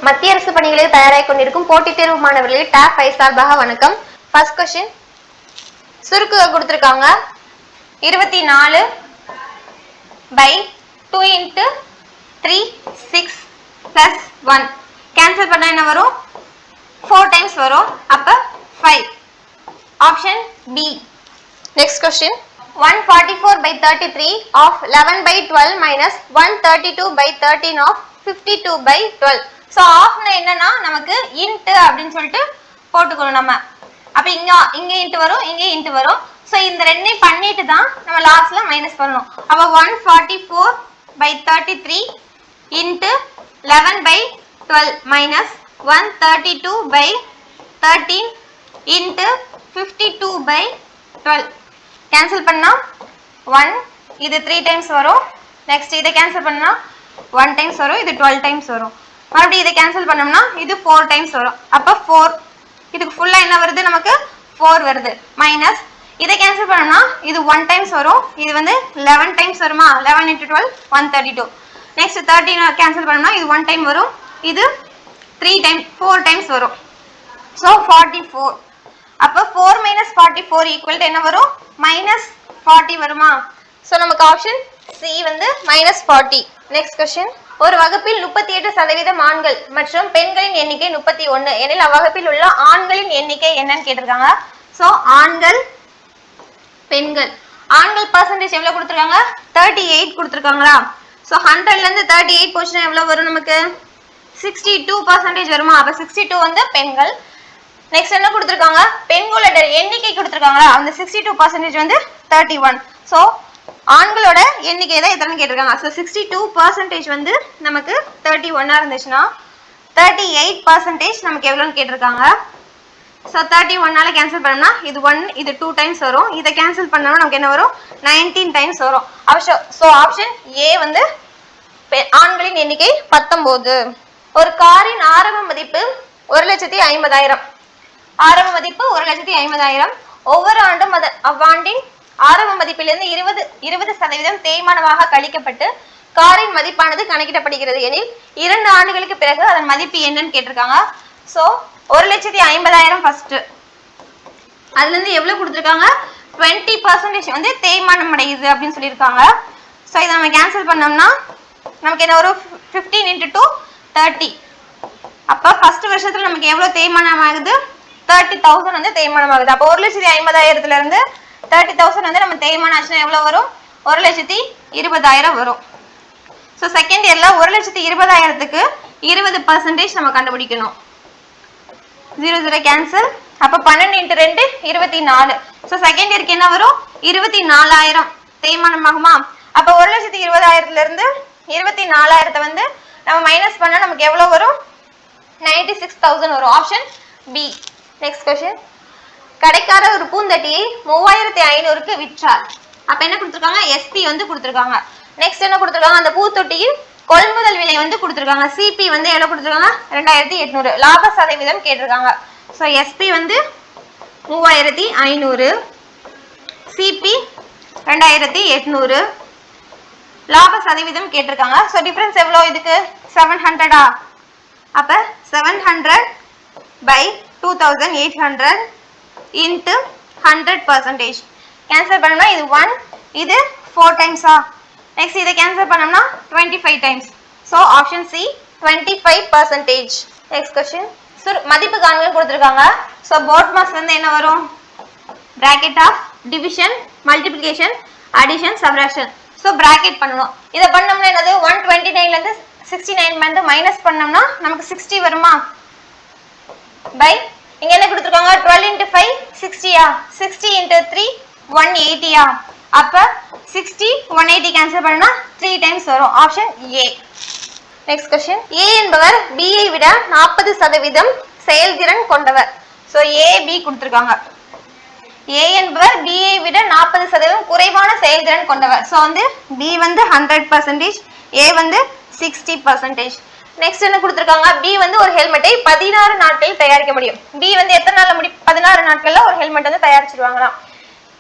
மத்திய அரசு பணிகளில் தயாராகி கொண்டிருக்கும் போட்டித் தேர்வு மாணவர்களுக்கு டாப் 5 சார்பாக வணக்கம். ஃபர்ஸ்ட் क्वेश्चन சுருக்குக கொடுத்திருக்காங்க. 24 by 2 into 3 6 plus 1 கேன்சல் பண்ணா என்ன வரும்? 4 times வரும். அப்ப 5. Option B. Next question 144 by 33 of 11 by 12 minus 132 by 13 of 52 by 12. So ஆஃப்னா என்னன்னா நமக்கு int அப்படினு சொல்லிட்டு போட்டுக்கணும் நம்ம. அப்ப இங்க int வரும், இங்க int வரும். சோ இந்த ரெண்டையும் பண்ணிட்டு தான் நம்ம லாஸ்ட்ல மைனஸ் பண்ணனும். அப்ப 144 by 33 into 11 by 12 minus 132 by 13 into 52 by 12 cancel பண்ணா 1 இது 3 times வரும். நெக்ஸ்ட் இத கேன்சல் பண்ணா 1 times வரும், இது 12 times வரும். மறுபடியும் இத கேன்சல் பண்ணோம்னா இது 4 times வரும். அப்ப 4 இதுக்கு ஃபுல்லா என்ன வருது? நமக்கு 4 வருது. மைனஸ் இத கேன்சல் பண்ணோம்னா இது 1 times வரும், இது வந்து 11 times வருமா? 11 into 12 132. நெக்ஸ்ட் 13 கேன்சல் பண்ணோம்னா இது 1 time வரும், இது 3 times 4 times வரும். சோ 44. அப்ப 4 minus 44 equal to என்ன வரும்? minus 40 வருமா? சோ நமக்கு ஆப்ஷன் C வந்து -40. நெக்ஸ்ட் क्वेश्चन ஒரு வகுப்பில் 38% ஆண்கள் மற்றும் பெண்களின் எண்ணிக்கை 31 எனில் அவ்வகுப்பில் உள்ள ஆண்களின் எண்ணிக்கை என்னன்னு கேட்டிருக்காங்க. சோ ஆண்கள் பெண்கள் ஆண்கள் பெர்சன்டேஜ் எவ்வளவு கொடுத்திருக்காங்க? 38 கொடுத்திருக்காங்களா? சோ 100ல இருந்து 38 போச்சுனா எவ்வளவு வரும் நமக்கு? 62% வருமா? அப்ப 62 வந்து பெண்கள். நெக்ஸ்ட் என்ன கொடுத்திருக்காங்க? பெண்களோட எண்ணிக்கை கொடுத்திருக்காங்களா? அந்த 62% வந்து 31. சோ ஆண்களோட எண்ணிக்கை தான் எத்தனை கேட்டிருக்காங்க. சோ 62% வந்து நமக்கு 31 இருந்துச்சுன்னா 38% நமக்கு எவ்வளவுன்னு கேட்டிருக்காங்க. சோ 31 ஆல கேன்சல் பண்ணோம்னா இது 1 இது 2 times வரும். இத கேன்சல் பண்ணோம்னா நமக்கு என்ன வரும்? 19 times வரும். சோ ஆப்ஷன் A வந்து ஆண்களின் எண்ணிக்கை 19. ஒரு காரின் ஆரம்ப மதிப்பு 1,50,000. ஆரம்ப மதிப்பு 1,50,000. ஒவ்வொரு ஆண்டும் அவ்வாண்டின் ஆரம்ப மதிப்பிலிருந்து 20% தேய்மானமாக கழிக்கப்பட்டு காரின் மதிப்பானது கணக்கிடப்படுகிறது எனில் 2 ஆண்டுகளுக்கு பிறகு அதன் மதிப்பு என்னன்னு கேட்டிருக்காங்க. சோ 1,50,000 ஃபர்ஸ்ட், அதுல இருந்து எவ்வளவு கொடுத்திருக்காங்க? 20% வந்து தேய்மானம் அடையுது அப்படின்னு சொல்லியிருக்காங்க. சோ இதை நம்ம கேன்சல் பண்ணோம்னா நமக்கு என்ன வரும்? 15 into 2 30. அப்ப ஃபர்ஸ்ட் வருஷத்துல நமக்கு எவ்வளவு தேய்மானம் ஆகுது? 30,000 வந்து தேய்மானம் ஆகுது. அப்ப 1,50,000 இருந்து 30,000 வந்து நம்ம தேய்மானம் ஆச்சுன்னா எவ்வளவு வரும்? 1,20,000 வரும். சோ செகண்ட் இயர்ல 1,20,000க்கு 20% நம்ம கண்டுபிடிக்கணும். 0 கேன்சல். அப்ப 12 into 2 24. சோ செகண்ட் இயருக்கு என்ன வரும்? 24,000 தேய்மானம் ஆகுமா? அப்ப 1,20,000ல இருந்து 24,000 வந்து நம்ம மைனஸ் பண்ணா நமக்கு எவ்வளவு வரும்? 96,000 வரும். Option B. நெக்ஸ்ட் क्वेश्चन கடைக்காரர் ஒரு பூந்தட்டியை 3,500க்கு விற்றார். அப்ப என்ன கொடுத்திருக்காங்க? SP வந்து கொடுத்திருக்காங்க. நெக்ஸ்ட் என்ன கொடுத்திருக்காங்க? அந்த பூத்தொட்டியின் கொள்முதல் விலை வந்து கொடுத்திருக்காங்க. CP வந்து எவ்வளவு கொடுத்திருக்காங்க? 2,800. லாப சதவீதம் கேட்டிருக்காங்க. சோ SP வந்து 3,500, CP 2,800, லாப சதவீதம் கேட்டிருக்காங்க. சோ டிஃபரன்ஸ் எவ்வளவு இதுக்கு? 700. அப்ப 700 by 2,800 into 100%. கேன்சல் பண்ணோம்னா இது 1 இது 4 times. நெக்ஸ்ட் இத கேன்சல் பண்ணோம்னா 25 times. So option C 25%. Next question மதிப்பு காண்க கொடுத்திருக்காங்க. சோ போர்ட் மாஸ் வந்து என்ன வரும்? Bracket of division, multiplication, addition, subtraction. So bracket பண்ணனும். இத பண்ணோம்னா என்னது? 129ல இருந்து 69 வந்து மைனஸ் பண்ணோம்னா நமக்கு 60 வருமா? பை இங்க என்ன கொடுத்திருக்காங்க? 12 into 5 60. 60 into 3 180. அப்ப 60 180 கேன்சல் பண்ணா 3 times வரும். Option A. Next question A என்பவர் B ஐ விட 40% செயல்திறன் கொண்டவர். சோ A B கொடுத்திருக்காங்க. A என்பவர் B ஐ விட 40% குறைவான செயல்திறன் கொண்டவர். சோ வந்து B வந்து 100%, A வந்து 60%. நெக்ஸ்ட் என்ன கொடுத்திருக்காங்க? B வந்து ஒரு ஹெல்மெட்டை 16 நாட்களில் தயாரிக்க முடியும். B வந்து எத்தனை நாள்ல முடியும்? 16 நாட்கள்ல ஒரு ஹெல்மெட் வந்து தயாரிச்சிடுவாங்களாம்.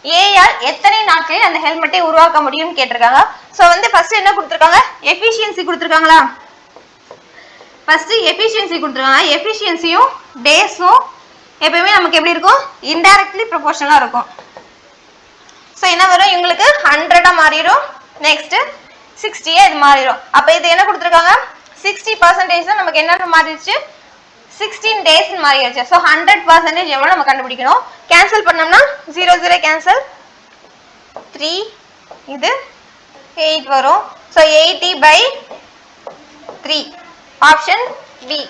A ஆல் எத்தனை நாட்களில் அந்த ஹெல்மெட்டை உருவாக்க முடியும்னு கேட்டிருக்காங்க. சோ வந்து ஃபர்ஸ்ட் என்ன கொடுத்திருக்காங்க? எஃபிஷியன்சி கொடுத்திருக்காங்களா? ஃபர்ஸ்ட் எஃபிஷியன்சி கொடுத்துருக்காங்க. எஃபிஷியன்சியும் டேஸும் எப்பயுமே நமக்கு எப்படி இருக்கும்? இன்டைரக்ட்லி ப்ரொபோர்ஷனலா இருக்கும். ஸோ என்ன வரும்? இவங்களுக்கு 100 மாறிடும். நெக்ஸ்ட் 60 இது மாறிடும். அப்ப இது என்ன கொடுத்துருக்காங்க? 60% தான் நமக்கு என்ன மாறிடுச்சு? 16 days மாறிடுச்சு. ஸோ 100% எவ்வளவு நம்ம கண்டுபிடிக்கணும்? கேன்சல் பண்ணோம்னா 0 0 கேன்சல், 3 இது 8 வரும். So 80/3 option B.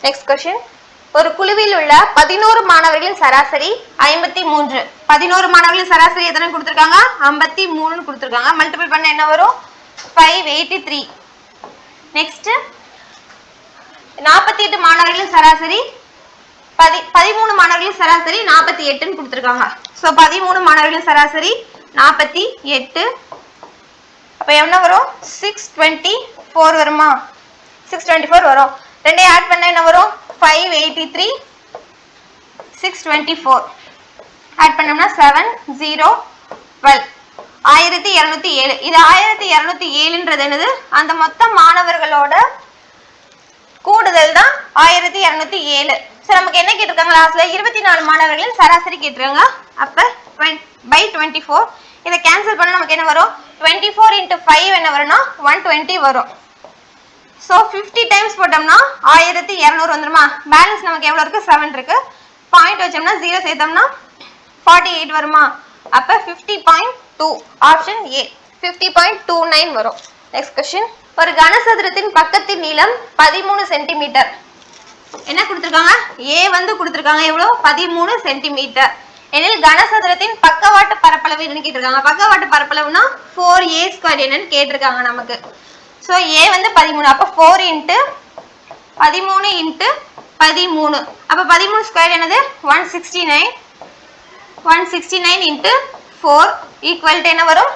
Next question. ஒரு குழுவில் உள்ள 11 மாணவர்களின் சராசரி 53. 11 மாணவர்களின் சராசரி எத்தனை கொடுத்திருக்காங்க? 53 கொடுத்திருக்காங்க. மல்டிபிள் பண்ண என்ன வரும்? 583. நெக்ஸ்ட் 48 மாணவர்களின் சராசரி 13 மாணவர்களின் சராசரி 48 கொடுத்திருக்காங்க. சோ 13 மாணவர்களின் சராசரி 48. அப்ப என்ன வரும்? 624 வருமா? 624 வரும். ரெண்டையும் ஆட் பண்ணா என்ன வரும்? 583 624 ஆட் பண்ணோம்னா 7012 1207. இது 1207ன்றது என்னது? அந்த மொத்த மாணவர்களோட கூடுதல் தான் 1207. சோ நமக்கு என்ன கேட்டிருக்காங்க? லாஸ்ட்ல 24 மாணவர்களின் சராசரி கேட்டிருக்காங்க. அப்ப by 24 இத கேன்சல் பண்ணா நமக்கு என்ன வரும்? 24 into 5 என்ன வரும்னா 120 வரும். சோ 50 டைம்ஸ் போட்டோம்னா 1200 வந்துருமா? பேலன்ஸ் நமக்கு எவ்வளவு இருக்கு? 7 இருக்கு. பாயிண்ட் வச்சோம்னா 0 சேர்த்தோம்னா 48 வருமா? அப்ப 50.2 ஆப்ஷன் ஏ 50.29 வரும். Next question. ஒரு கனசதுரத்தின் பக்கத்தின் நீளம் 13 சென்டிமீட்டர். என்ன கொடுத்திருக்காங்க? ஏ வந்து கொடுத்திருக்காங்க எவ்வளவு? 13 சென்டிமீட்டர். எனில் கனசதுரத்தின் பக்கவாட்டு பரப்பளவு என்னன்னு கேட்டிருக்காங்க. பக்கவாட்டு பரப்பளவுனா 4a² என்னன்னு கேட்டிருக்காங்க நமக்கு. சோ a வந்து 13. அப்ப 4 into 13 into 13. அப்ப 13 ஸ்கொயர் என்னது? 169. 169 into 4 equal to என்ன வரும்?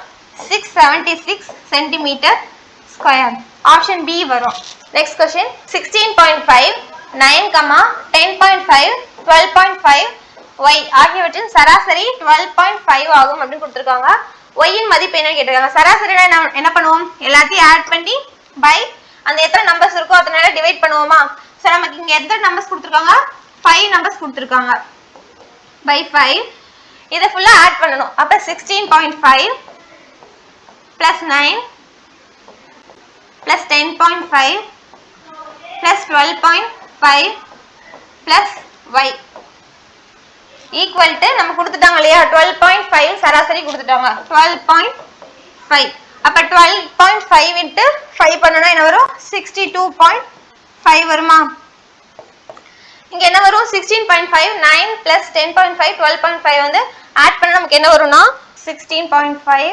676 சென்டிமீட்டர் ஸ்கொயர். ஆப்ஷன் பி வரும். Next question. 16.5 9, 10.5 12.5 y ஆகியவற்றின் சராசரி 12.5 ஆகும் அப்படின்னு கொடுத்திருக்காங்க. y இன் மதிப்பு என்ன கேட்டிருக்காங்க. சராசரினா என்ன பண்ணுவோம்? எல்லாத்தையும் ஆட் பண்ணி பை அந்த எத்தனை நம்பர்ஸ் இருக்கோ அதனால டிவைட் பண்ணுவோமா? சோ நமக்கு இங்க எத்தனை நம்பர்ஸ் கொடுத்திருக்காங்க? 5 நம்பர்ஸ் கொடுத்திருக்காங்க. பை 5 இத ஃபுல்லா ஆட் பண்ணனும். அப்ப 16.5 plus 9 plus 10.5 plus 12.5 plus y equal to நம்ம கொடுத்துட்டாங்க இல்லையா? 12.5 சராசரி கொடுத்துட்டாங்க. 12.5. அப்ப 12.5 into 5 பண்ணனும்னா என்ன வரும்? 62.5 வருமா? இங்க என்ன வரும்? 16.5 9 plus 10.5 12.5 வந்து ஆட் பண்ணா நமக்கு என்ன வரும்னா 16.5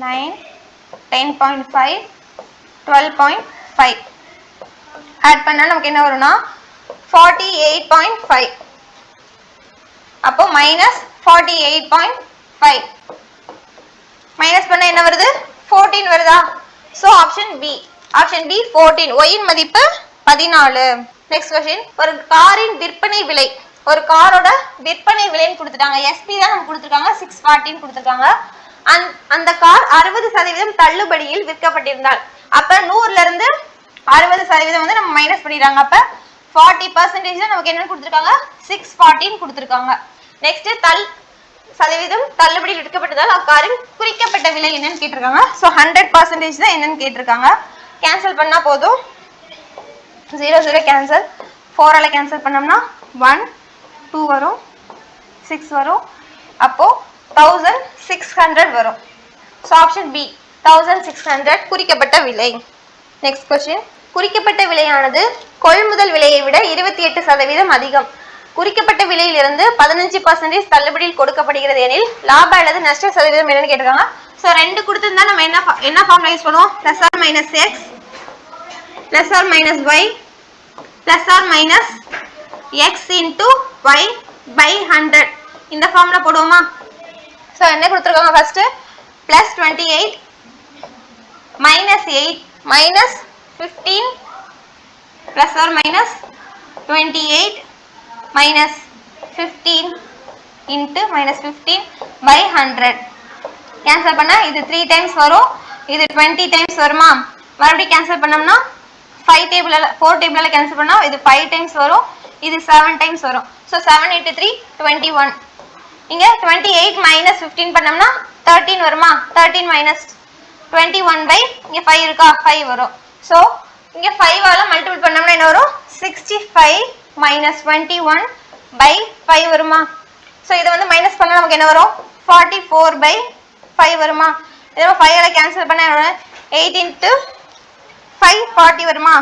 9 10.5 12.5 ஆட் பண்ணா நமக்கு என்ன வரும்னா 48.5. அப்போ மைனஸ் 48.5 மைனஸ் பண்ணா என்ன வருது? 14 வருதா? So option B 14. y இன் மதிப்பு 14. Next question. ஒரு காரின் விற்பனை விலை, ஒரு காரோட விற்பனை விலைன்னு கொடுத்துட்டாங்க. SP தான் நமக்கு கொடுத்திருக்காங்க. 640 கொடுத்திருக்காங்க. அந்த கார் 60% தள்ளுபடியில் விற்கப்பட்டிருந்தால் அப்ப 100ல இருந்து 60% வந்து நம்ம மைனஸ் பண்ணிடுறாங்க. அப்ப 40% நமக்கு என்ன கொடுத்திருக்காங்க? 614 கொடுத்திருக்காங்க. நெக்ஸ்ட் சதவீதம் தள்ளுபடியில் விற்கப்பட்டதால் அக்காரின் குறிக்கப்பட்ட விலை என்னன்னு கேட்டிருக்காங்க. சோ 100% தான் என்னன்னு கேட்டிருக்காங்க. கேன்சல் பண்ணா போதும். 0 0 கேன்சல், 4 ஆல கேன்சல் பண்ணோம்னா 1 2 வரும், 6 வரும். அப்போ 1600 வரும். சோ ஆப்ஷன் பி 1600 குறிக்கப்பட்ட விலை. Next question. குறிக்கப்பட்ட விலையானது கொள்முதல் விலையை விட 28% அதிகம். குறிக்கப்பட்ட விலையிலிருந்து 15% தள்ளுபடியில் கொடுக்கப்படுகிறது எனில் லாப அல்லது நஷ்ட சதவீதம் என்னன்னு கேட்டிருக்காங்க. சோ ரெண்டு கொடுத்திருந்தா நம்ம என்ன ஃபார்முலா யூஸ் பண்ணுவோம்? plus or minus x plus or minus y plus or minus x into y by 100 இந்த ஃபார்முலா போடுவோமா? சோ என்ன கொடுத்திருக்காங்க? First plus 28 minus 8 minus 15 plus or minus 28 minus 15 into minus 15 by 100 cancel பண்ணா இது 3 times வரும். இது 20 times வருமா? மறுபடியும் கேன்சல் பண்ணோம்னா 5 டேபிளால 4 டேபிளால கேன்சல் பண்ணா இது 5 டைம்ஸ் வரும், இது 7 டைம்ஸ் வரும். ஸோ 7 × 3 21. இங்க 28 மைனஸ் 15 பண்ணோம்னா 13 வருமா? 13 மைனஸ் 21 இங்க 5 இருக்கா? 5 வரும். ஸோ இங்க 5ஆல மல்டிபிள் பண்ணோம்னா என்ன வரும்? 65 மைனஸ் 21/5 வருமா? ஸோ இதை வந்து மைனஸ் பண்ணா நமக்கு என்ன வரும்? 44/5 வருமா? இதை 5ஆல கேன்சல் பண்ண 8 × 5 40 வருமா?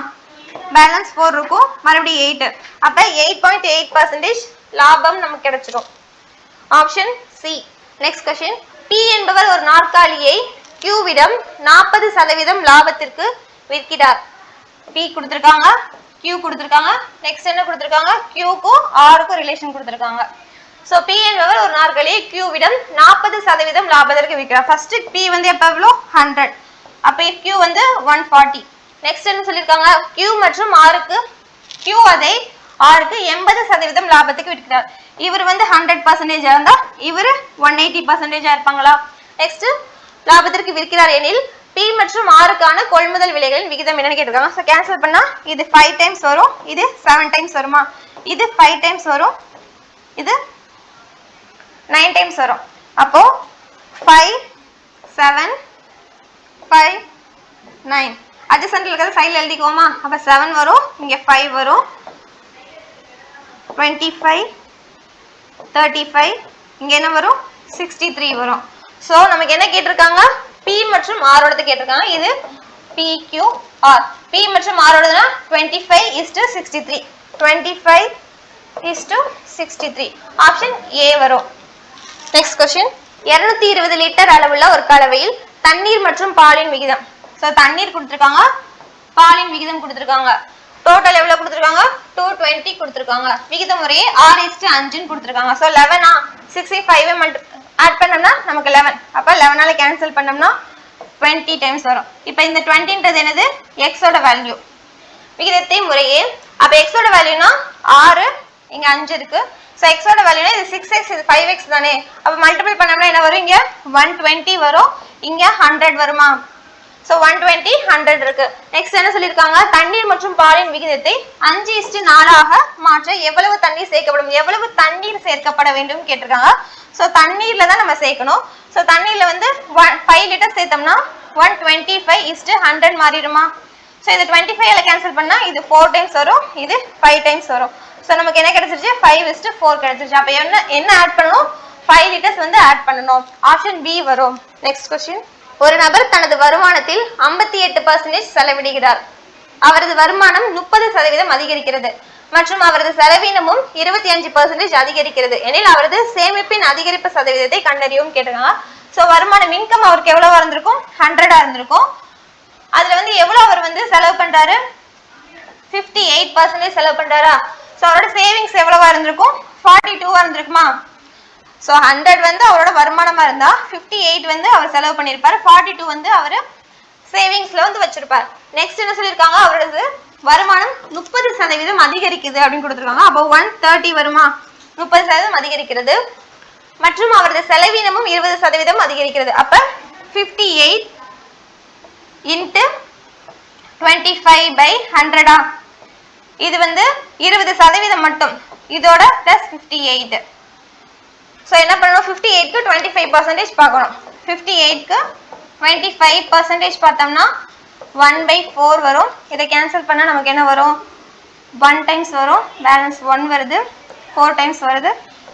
பேலன்ஸ் 4 இருக்கும், மறுபடியும் 8. அப்ப 8.8% லாபம் நமக்கு கிடைச்சிடும். Option C. Next question. P என்பவர் ஒரு நாற்காலியை Q விடம் 40% லாபத்திற்கு விற்கிறார். P கொடுத்திருக்காங்க, Q கொடுத்திருக்காங்க, நெக்ஸ்ட் என்ன கொடுத்திருக்காங்க? Q க்கும் R க்கும் ரிலேஷன் கொடுத்திருக்காங்க. சோ P என்பவர் ஒரு நாற்காலியை Q விடம் 40% லாபத்திற்கு விற்கிறார். ஃபர்ஸ்ட் P வந்து எப்ப எவ்வளோ? 100. அப்ப Q வந்து 140. நெக்ஸ்ட் என்ன சொல்லிருக்காங்க? Q மற்றும் R க்கு Q அதை R க்கு 80% லாபத்துக்கு விற்கிறார். இவர் வந்து 100% இருந்தா இவர் 180% இருப்பாங்களா? நெக்ஸ்ட் லாபத்திற்கு விற்கிறார் எனில் P மற்றும் R க்கான கொள்முதல் விலைகளின் விகிதம் என்னன்னு கேட்டிருக்காங்க. சோ கேன்சல் பண்ணா இது 5 டைம்ஸ் வரும், இது 7 டைம்ஸ் வருமா? இது 5 டைம்ஸ் வரும், இது 9 டைம்ஸ் வரும். அப்போ 5 7 5 9 அட்ஜசன்ட்ல இருக்கிறது சைடுல எழுதிக்கோமா? அப்ப 7 வரும், இங்க 5 வரும், 25 35 இங்க என்ன வரும்? 63 வரும். சோ நமக்கு என்ன கேட்டிருக்காங்க? P மற்றும் R ஓடது கேட்டிருக்காங்க. இது PQR. P மற்றும் R ஓடதுனா 25:63. 25:63. ஆப்ஷன் A வரும். Next question. 220 லிட்டர் அளவுள்ள ஒரு கலவையில் தண்ணீர் மற்றும் பாலின் விகிதம். சோ தண்ணீர் கொடுத்திருக்காங்க, பாலின் விகிதம் கொடுத்திருக்காங்க. டோட்டல் எவ்வளவு கொடுத்திருக்காங்க? 220 கொடுத்திருக்காங்க. விகித முறையே 6:5 ன்னு கொடுத்திருக்காங்க. சோ 11 65 ஆட் பண்ணோம்னா நமக்கு 11. அப்ப 11ஆல கேன்சல் பண்ணோம்னா 20 டைம்ஸ் வரும். இப்போ இந்த 20ன்றது என்னது? x ஓட வேல்யூ. விகிதத்தை முறையே அப்ப x ஓட வேல்யூனா 6, இங்க 5 இருக்கு. சோ x ஓட வேல்யூனா இது 6x, இது 5x தானே. அப்ப மல்டிபிள் பண்ணோம்னா என்ன வரும்? இங்க 120 வரும், இங்க 100 வருமா? சோ 120 100 இருக்கு. நெக்ஸ்ட் என்ன சொல்லிருக்காங்க? தண்ணீர் மற்றும் பாலின் விகிதத்தை 5:4 ஆக மாற்ற எவ்வளவு தண்ணீர் சேர்க்கப்படும்? எவ்வளவு தண்ணீர் சேர்க்கப்பட வேண்டும் கேட்டிருக்காங்க. சோ தண்ணீர்ல தான் நம்ம சேர்க்கணும். சோ தண்ணீர்ல வந்து 5 லிட்டர் சேர்த்தோம்னா 125:100 மாறிடுமா? சோ இது 25ல கேன்சல் பண்ணா இது 4 டைம்ஸ் வரும், இது 5 டைம்ஸ் வரும். சோ நமக்கு என்ன கிடைச்சிருச்சு? 5:4 கிடைச்சிருச்சு. அப்ப என்ன ஆட் பண்ணணும்? 5 லிட்டர்ஸ் வந்து ஆட் பண்ணணும். ஆப்ஷன் B வரும். Next question. ஒரு நபர் தனது வருமானத்தில் 58% செலவிடுகிறார். அவரது வருமானம் 30% அதிகரிக்கிறது மற்றும் அவரது செலவினமும் 25% அதிகரிக்கிறது எனில் அவரது சேமிப்பின் அதிகரிப்பு சதவீதத்தை கண்டறியும் கேட்டிருக்காங்க. சோ வருமானம் இன்கம் அவருக்கு எவ்வளவா இருந்திருக்கும்? 100 இருந்திருக்கும். அதுல வந்து எவ்வளவு அவர் வந்து செலவு பண்றாரு? 58% செலவு பண்றாரா? சோ அவரோட சேவிங்ஸ் எவ்வளவா இருந்திருக்கும்? 42 இருந்திருக்குமா? சோ 100 வந்து அவரோட வருமானமா இருந்தா 58 வந்து அவர் செலவு பண்ணிருப்பாரு, 42 வந்து அவர் சேவிங்ஸ்ல வந்து வச்சிருப்பார். நெக்ஸ்ட் என்ன சொல்லிருக்காங்க? அவரது வருமானம் 30% அதிகரிக்குது அப்படின்னு கொடுத்திருக்காங்க. அப்போ 130 வருமா? 30% அதிகரிக்கிறது மற்றும் அவரது செலவினமும் 20% அதிகரிக்கிறது. அப்ப 58 × 25/100. இது வந்து 20% மட்டும், இதோட பிளஸ் 58. சோ என்ன பண்ணணும்? 58 க்கு 25% பார்க்கணும். 58 க்கு 25% பார்த்தோம்னா 1/4 வரும். இதை கேன்சல் பண்ணா நமக்கு என்ன வரும்? 1 டைம்ஸ் வரும், பேலன்ஸ் 1 வருது, 4 டைம்ஸ் வருது,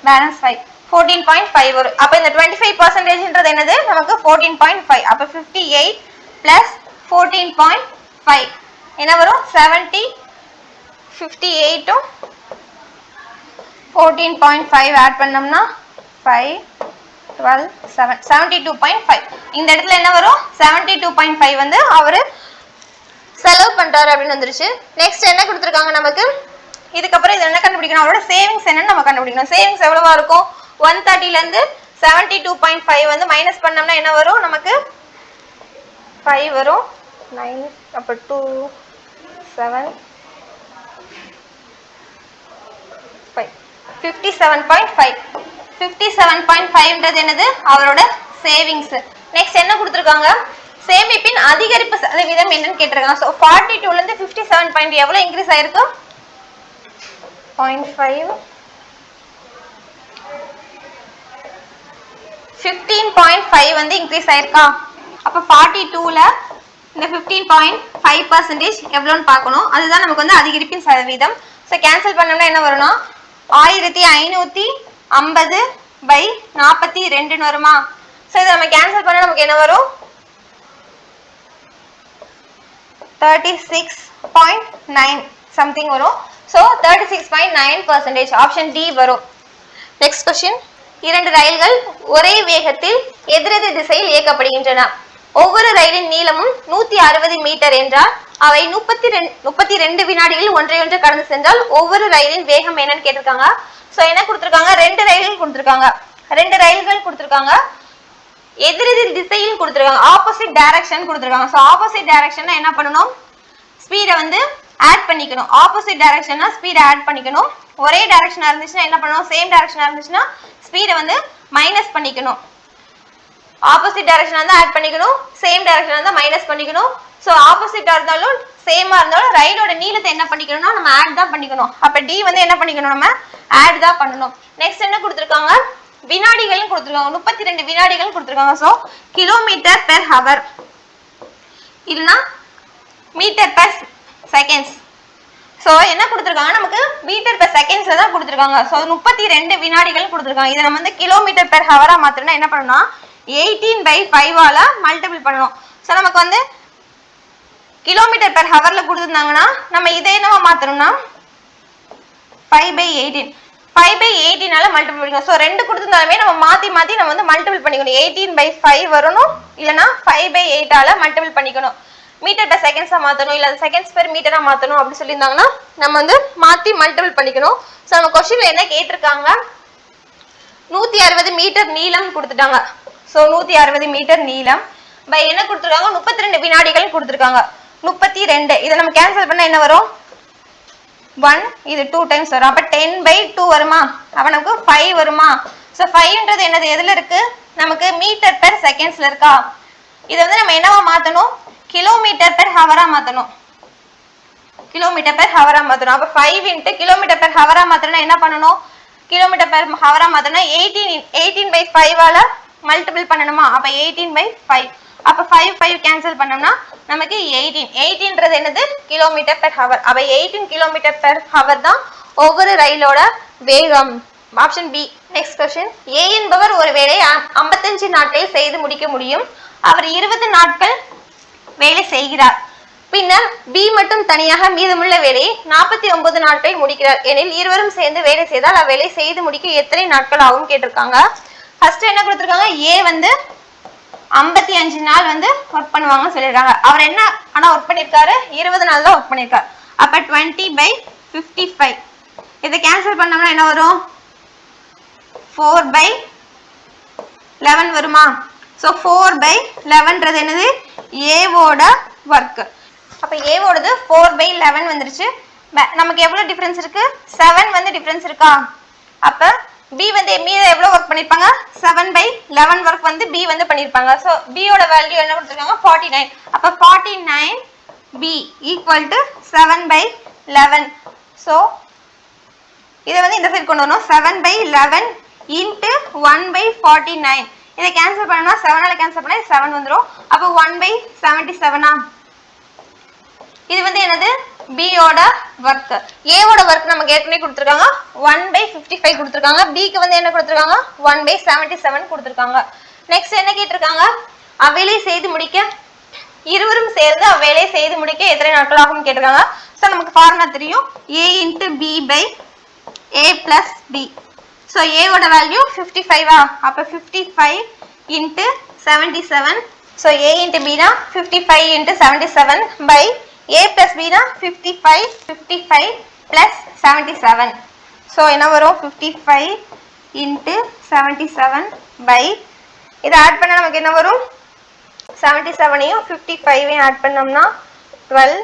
பேலன்ஸ் 5, 14.5 வரும். அப்ப இந்த 25%ன்றது என்னது? நமக்கு 14.5. அப்ப 58 பிளஸ் 14.5 என்ன வரும்? 70. 58 ம் 14.5 ஆட் பண்ணோம்னா 5 12 7 72.5. இந்த இடத்துல என்ன வரும்? 72.5 வந்து அவரு செலவு பண்றாரு அப்படின்னு வந்துருச்சு. நெக்ஸ்ட் என்ன கொடுத்திருக்காங்க நமக்கு? இதுக்கப்புறம் இது என்ன கண்டுபிடிக்கணும்? அவரோட சேவிங்ஸ் என்னன்னு நம்ம கண்டுபிடிக்கணும். சேவிங்ஸ் எவ்வளவா இருக்கும்? 130ல இருந்து 72.5 வந்து மைனஸ் பண்ணோம்னா என்ன வரும்? நமக்கு 5 வரும், 9 அப்ப 2 7 5 57.5. 57.5ன்றது என்னது? அவரோட சேவிங்ஸ். நெக்ஸ்ட் என்ன கொடுத்திருக்காங்க? சேமிப்பின் அதிகரிப்பு சதவீதம் என்னன்னு கேட்டிருக்காங்க. ஸோ 42ல இருந்து 57 பாயிண்ட் எவ்வளவு இன்க்ரீஸ் ஆயிருக்கு? 0.5 15.5 வந்து இன்க்ரீஸ் ஆயிருக்கா? அப்ப 42ல இந்த 15.5% எவ்வளவுன்னு பார்க்கணும். அதுதான் நமக்கு வந்து அதிகரிப்பின் சதவீதம். ஸோ கேன்சல் பண்ணோம்னா என்ன வரும்னா 1550/42 வருமா? ஸோ இதை நம்ம கேன்சல் பண்ண நமக்கு என்ன வரும்? 36.9 சம்திங் வரும். ஸோ 36.9% ஆப்ஷன் டி வரும். Next question. 2 ரயில்கள் ஒரே வேகத்தில் எதிரெதிர் திசையில் இயக்கப்படுகின்றன. ஒவ்வொரு ரயிலின் நீளமும் 160 மீட்டர் என்றால் அவை 32 வினாடிகளில் ஒன்றையொன்று கடந்து சென்றால் ஒவ்வொரு ரயிலின் வேகம் என்னன்னு கேட்டிருக்காங்க. ஸோ என்ன கொடுத்திருக்காங்க? 2 ரயில்கள் கொடுத்திருக்காங்க. 2 ரயில்கள் கொடுத்திருக்காங்க. எதிரெதிர் திசையில் கொடுத்திருக்காங்க. ஆப்போசிட் டைரக்ஷன் கொடுத்திருக்காங்க. ஸோ ஆப்போசிட் டைரக்ஷன்னா என்ன பண்ணணும்? ஸ்பீடை வந்து ஆட் பண்ணிக்கணும். ஆப்போசிட் டைரக்ஷன்னா ஸ்பீடை ஆட் பண்ணிக்கணும். ஒரே டைரக்ஷனா இருந்துச்சுன்னா என்ன பண்ணணும்? சேம் டைரக்ஷனா இருந்துச்சுன்னா ஸ்பீடை வந்து மைனஸ் பண்ணிக்கணும். ஆப்போசிட் டைரக்ஷனா இருந்தா ஆட் பண்ணிக்கணும், சேம் டைரக்ஷனா இருந்தா மைனஸ் பண்ணிக்கணும். ஸோ ஆப்போசிட்டா இருந்தாலும் சேமா இருந்தாலும் ரயிலோட நீளத்தை என்ன பண்ணிக்கணும்னா நம்ம ஆட் தான் பண்ணிக்கணும். அப்ப டி வந்து என்ன பண்ணிக்கணும்? நம்ம ஆட் தான் பண்ணணும். நெக்ஸ்ட் என்ன கொடுத்திருக்காங்க? வினாடிகளும் கொடுத்திருக்காங்க. 32 வினாடிகள் கொடுத்திருக்காங்க. ஸோ கிலோமீட்டர் பெர் ஹவர் இல்லைன்னா மீட்டர் பெர் செகண்ட்ஸ். ஸோ என்ன கொடுத்திருக்காங்க? நமக்கு மீட்டர் பெர் செகண்ட்ஸ்ல தான் கொடுத்திருக்காங்க. ஸோ 32 வினாடிகள் கொடுத்திருக்காங்க. இதை நம்ம வந்து கிலோமீட்டர் பெர் ஹவரா மாத்திரம்னா என்ன பண்ணணும்னா 18/5ஆல மல்டிபிள் பண்ணணும். ஸோ நமக்கு வந்து கிலோமீட்டர் பெர் ஹவர்ல கொடுத்துருந்தாங்கன்னா நம்ம இதை என்னவா மாத்தணும்னா 5/18 5/18ஆல மல்டிபிள் பண்ணிக்கணும். ஸோ 2 கொடுத்துருந்தாலுமே நம்ம மாத்தி நம்ம வந்து மல்டிபிள் பண்ணிக்கணும். 18/5 வரணும், இல்லைன்னா 5/8ஆல மல்டிபிள் பண்ணிக்கணும். மீட்டர் பெர் செகண்ட்ஸா மாத்தணும், இல்ல செகண்ட்ஸ் பெர் மீட்டரா மாத்தணும் அப்படி சொல்லியிருந்தாங்கன்னா நம்ம வந்து மாத்தி மல்டிபிள் பண்ணிக்கணும். ஸோ நம்ம கொஸ்டின்ல என்ன கேட்டிருக்காங்க? 160 மீட்டர் நீளம் கொடுத்துட்டாங்க. ஸோ 160 மீட்டர் நீளம் பை என்ன கொடுத்துருக்காங்க? 32 வினாடிகள் கொடுத்துருக்காங்க. 32 இதை நம்ம கேன்சல் பண்ண என்ன வரும்? 1 இது 2 டைம்ஸ் வரும். அப்ப 10/2 வருமா? அப்ப நமக்கு 5 வருமா? ஸோ 5ன்றது என்னது? எதுல இருக்கு? நமக்கு மீட்டர் பெர் செகண்ட்ஸ்ல இருக்கா? இதை வந்து நம்ம என்னவா மாத்தணும்? கிலோமீட்டர் பெர் ஹவரா மாத்தணும். கிலோமீட்டர் பெர் ஹவரா மாத்தணும். அப்ப 5 × கிலோமீட்டர் பெர் ஹவரா மாத்தணும்னா என்ன பண்ணணும்? கிலோமீட்டர் பெர் ஹவரா மாத்தணும்னா 18/5ஆல மல்டிபிள் பண்ணணுமா? அப்ப 18/5. அப்ப 5 கேன்சல் பண்ணோம்னா நமக்கு 18ன்றது என்னது? Kilometre per hour. அப்ப 18 கிலோமீட்டர் பெர் ஹவர் தான் ஒவ்வொரு ரயிலோட வேகம். Option B. Next question. A என்பவர் ஒரு வேலையை 55 நாட்களில் செய்து முடிக்க முடியும். அவர் 20 நாட்கள் வேலை செய்கிறார். பின்னர் பி மட்டும் தனியாக மீதமுள்ள வேலையை 49 நாட்களில் முடிக்கிறார் எனில் இருவரும் சேர்ந்து வேலை செய்தால் அவ்வேலை செய்து முடிக்க எத்தனை நாட்கள் ஆகும் கேட்டிருக்காங்க. ஃபர்ஸ்ட் என்ன கொடுத்திருக்காங்க? ஏ வந்து 55 நாள் வந்து ஒர்க் பண்ணுவாங்கன்னு சொல்லிருக்காங்க. அவர் என்ன ஆனா ஒர்க் பண்ணிருக்காரு? 20 நாள் தான் ஒர்க் பண்ணிருக்காரு. அப்ப 20/55 இதை கேன்சல் பண்ணோம்னா என்ன வரும்? 4/11 வருமா? ஸோ 4/11ன்றது என்னது? ஏவோட ஒர்க். அப்ப ஏவோடது 4/11 வந்துருச்சு. நமக்கு எவ்வளவு டிஃபரன்ஸ் இருக்கு? 7 வந்து டிஃபரன்ஸ் இருக்கா? அப்ப பி வந்து மீத எவ்வளவு ஒர்க் பண்ணிருப்பாங்க? 7/11 ஒர்க் வந்து பி வந்து பண்ணிருப்பாங்க. சோ பி யோட வேல்யூ என்ன கொடுத்திருக்காங்க? 49. அப்ப 49 பி ஈக்குவல் டு 7/11. சோ இதை வந்து இந்த சைடு கொண்டு வரணும். 7/11 இன்ட்டு 1/49. இதை கேன்சல் பண்ணா 7ஆல கேன்சல் பண்ணா 7 வந்துரும். அப்ப 1/77. இது வந்து என்னது? பி யோட ஒர்க். ஏ வோட ஒர்க் நமக்கு ஏற்கனவே கொடுத்திருக்காங்க 1/55 கொடுத்திருக்காங்க. பிக்கு வந்து என்ன கொடுத்திருக்காங்க? 1/77 கொடுத்திருக்காங்க. நெக்ஸ்ட் என்ன கேட்டிருக்காங்க? அவ்வேலை செய்து முடிக்க இருவரும் சேர்ந்து அவ்வேலை செய்து முடிக்க எத்தனை நாட்கள் ஆகும் கேட்டிருக்காங்க. சோ நமக்கு ஃபார்முலா தெரியும். A × B / A + B. So A வோட வேல்யூ 55. அப்ப 55 × 77. சோ A × B னா 55 × 77 by A plus B na 55 plus 77. So என்ன வரும்? 55 into 77 by இதை ஆட் பண்ணா நமக்கு என்ன வரும்? 77ஐயும் 55ஐயும் ஆட் பண்ணோம்னா 12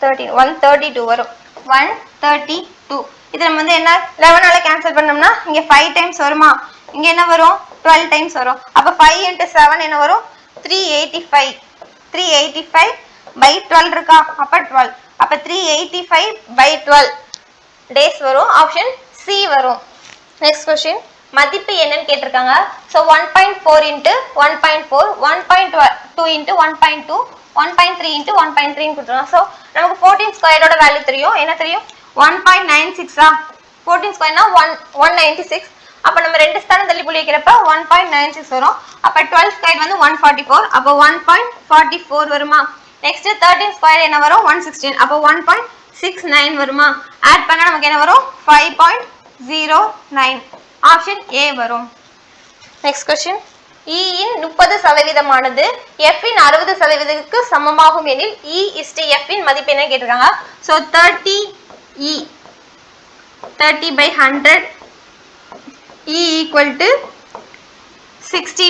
13 132 வரும். 132. இது நம்ம வந்து என்ன 11ஆல கேன்சல் பண்ணோம்னா இங்க 5 டைம்ஸ் வருமா? இங்க என்ன வரும்? 12 டைம்ஸ் வரும். அப்ப 5 into 7 என்ன வரும்? 385 by 12 இருக்கா அப்ப 12 அப்ப 385 by 12 டேஸ் வரும் ஆப்ஷன் சி வரும் நெக்ஸ்ட் क्वेश्चन மதிப்பு என்னன்னு கேட்டிருக்காங்க சோ 1.4 into 1.4 1.2 into 1.2 1.3 into 1.3 கொடுத்துறோம் சோ நமக்கு 14 ஸ்கொயரோட வேல்யூ தெரியும் என்ன தெரியும் 1.96 ஆ 14 ஸ்கொயர்னா 196 அப்ப நம்ம ரெண்டு ஸ்தானம் தள்ளி புள்ளி வைக்கிறப்ப 1.96 வரும் அப்ப 12 ஸ்கொயர் வந்து 144 அப்ப 1.44 வருமா நெக்ஸ்ட் 13 ஸ்கொயர் என்ன வரும் 116 அப்ப 1.69 வருமா ஆட் பண்ணா நமக்கு என்ன வரும் 5.09 ஆப்ஷன் ஏ வரும் நெக்ஸ்ட் क्वेश्चन E இன் 30% ஆனது F இன் 60%க்கு சமமாகும் எனில் E F இன் மதிப்பு என்ன கேட்டிருக்காங்க so 30 by 100 E equal to 60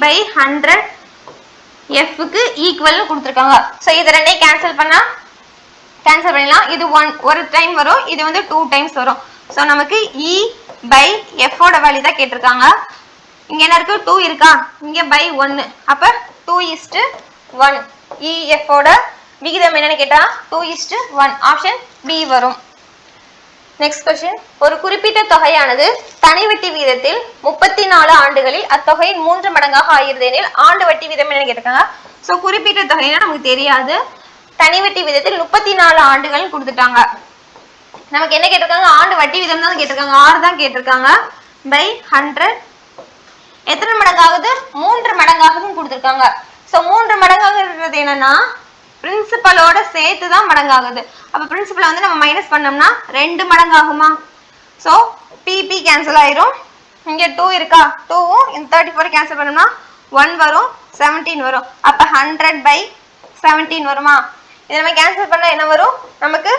by 100 F க்கு ஈக்குவல் கொடுத்திருக்காங்க சோ இது ரெண்டையும் கேன்சல் பண்ணலாம் இது ஒரு டைம் வரும் இது வந்து 2 டைம்ஸ் வரும் சோ நமக்கு E by F ஓட வேல்யூ தான் கேட்டிருக்காங்க இங்க என்ன இருக்கு 2 இருக்கா இங்க by 1 அப்ப 2:1 E F ஓட விகிதம் என்னன்னு கேட்டா 2:1 ஆப்ஷன் B வரும் நெக்ஸ்ட் क्वेश्चन ஒரு குறிப்பிட்ட தொகையானது தனி வட்டி விகிதத்தில் 34 ஆண்டுகளில் அத்தொகையின் 3 மடங்காக ஆகிறது எனில் ஆண்டு வட்டி விகிதம் என்ன கேட்டிருக்காங்க சோ குறிப்பிட்ட தொகைனா நமக்கு தெரியாது தனி வட்டி விகிதத்தில் 34 ஆண்டுகள் கொடுத்துட்டாங்க நமக்கு என்ன கேட்டிருக்காங்க ஆண்டு வட்டி விகிதம் தான் கேட்டிருக்காங்க 6 தான் கேட்டிருக்காங்க by 100 எத்தனை மடங்காகுது 3 மடங்காகவும் கொடுத்திருக்காங்க சோ 3 மடங்காகிறது என்னன்னா பிரின்சிபலோட சேர்த்து தான் மடங்காகுது அப்ப பிரின்சிபல் வந்து நம்ம மைனஸ் பண்ணோம்னா 2 மடங்காகுமா சோ PP கேன்சல் ஆயிரும் இங்க 2 இருக்கா 2 இந்த 34 கேன்சல் பண்ணோம்னா 1 வரும் 17 வரும் அப்ப 100 by 17 வருமா இத நம்ம கேன்சல் பண்ணா என்ன வரும் நமக்கு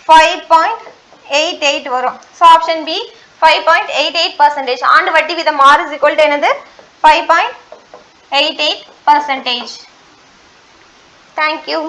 5.88 வரும் சோ ஆப்ஷன் B 5.88% ஆண்டு வட்டி விகிதம் R is equal to என்னது 5.88%. Thank you.